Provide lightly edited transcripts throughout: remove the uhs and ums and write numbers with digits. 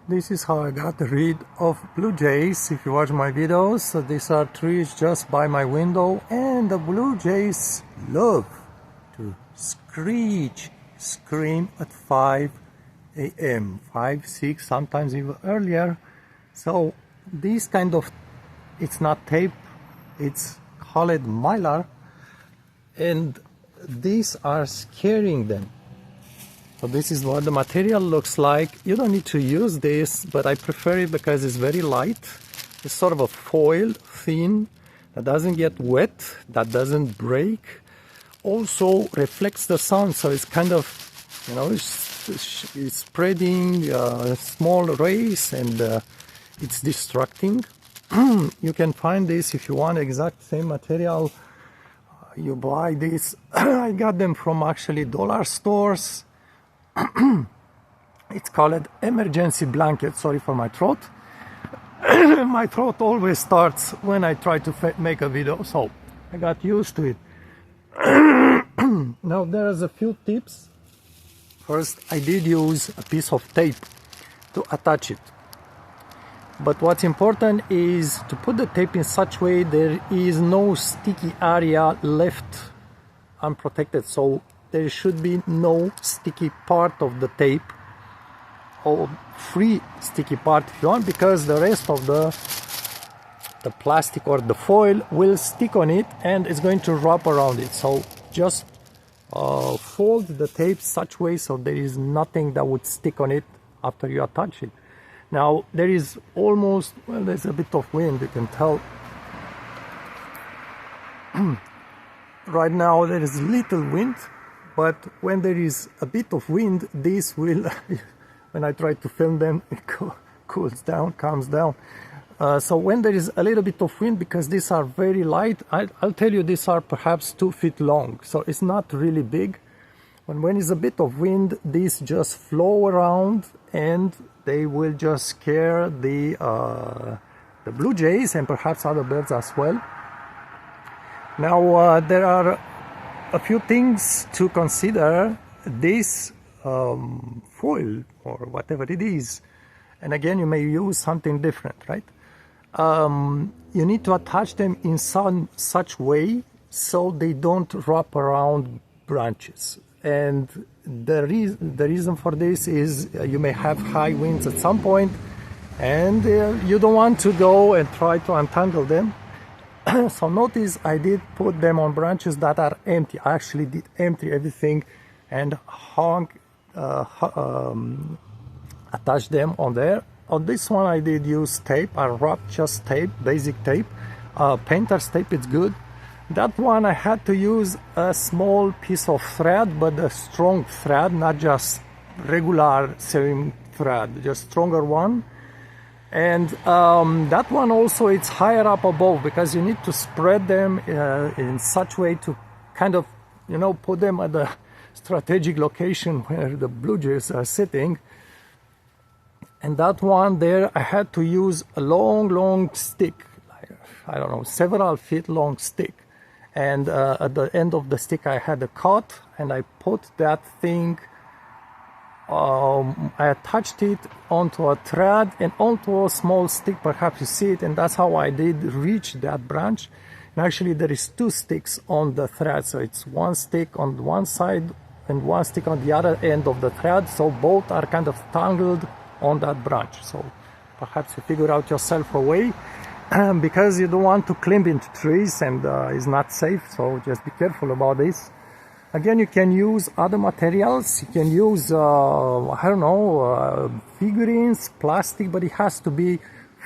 This is how I got rid of blue jays. If you watch my videos, so these are trees just by my window, and the blue jays love to screech, scream at 5 a.m., 5, 6, sometimes even earlier. So this kind of, it's not tape, it's called mylar, and these are scaring them. So this is what the material looks like. You don't need to use this, but I prefer it because it's very light. It's sort of a foil, thin, that doesn't get wet, that doesn't break. Also reflects the sun, so it's kind of, you know, it's spreading small rays, and it's distracting. You can find this if you want exact same material. You buy this. I got them from actually dollar stores. It's called emergency blanket. Sorry for my throat. My throat always starts when I try to make a video, so I got used to it. Now there's a few tips. First, I did use a piece of tape to attach it, but what's important is to put the tape in such way there is no sticky area left unprotected. So there should be no sticky part of the tape, or free sticky part if you want, because the rest of the plastic or the foil will stick on it and it's going to wrap around it. So just fold the tape such way so there is nothing that would stick on it after you attach it. Now there is almost, well, there's a bit of wind, you can tell. Right now there is little wind, but when there is a bit of wind, this will, when I try to film them, it cools down, calms down. So when there is a little bit of wind, because these are very light, I'll tell you these are perhaps 2 feet long, so it's not really big. When there's a bit of wind, these just flow around and they will just scare the blue jays and perhaps other birds as well. Now there are a few things to consider. This foil or whatever it is, and again you may use something different, right? You need to attach them in some such way so they don't wrap around branches. And the reason for this is you may have high winds at some point, and you don't want to go and try to untangle them. So notice I did put them on branches that are empty. I actually did empty everything and attach them on there. On this one I did use tape. I wrapped just tape, basic tape, painter's tape, it's good. That one I had to use a small piece of thread, but a strong thread, not just regular sewing thread, just stronger one. And that one also, it's higher up above, because you need to spread them in such way to kind of, you know, put them at the strategic location where the blue jays are sitting. And that one there, I had to use a long stick, I don't know, several feet long stick. And at the end of the stick I had a cut, and I put that thing, I attached it onto a thread and onto a small stick, perhaps you see it, and that's how I did reach that branch. And actually there is 2 sticks on the thread, so it's 1 stick on one side and 1 stick on the other end of the thread, so both are kind of tangled on that branch. So perhaps you figure out yourself a way, because you don't want to climb into trees, and it's not safe, so just be careful about this. Again, you can use other materials. You can use, I don't know, figurines, plastic, but it has to be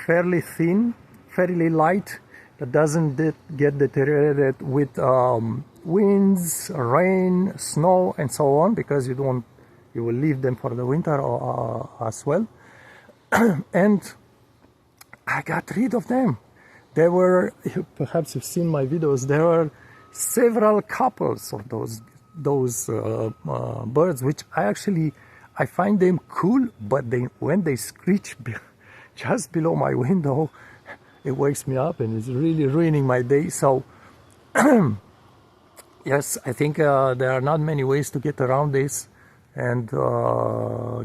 fairly thin, fairly light, that doesn't get deteriorated with winds, rain, snow, and so on, because you will leave them for the winter as well. And I got rid of them. There were, perhaps you've seen my videos, there were several couples of those birds, which I find them cool, but when they screech just below my window, it wakes me up and it's really ruining my day. So yes, I think there are not many ways to get around this, and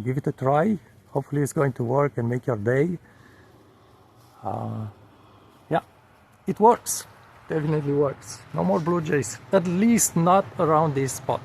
give it a try. Hopefully it's going to work and make your day. Yeah, it works. Definitely works. No more blue jays. At least not around this spot.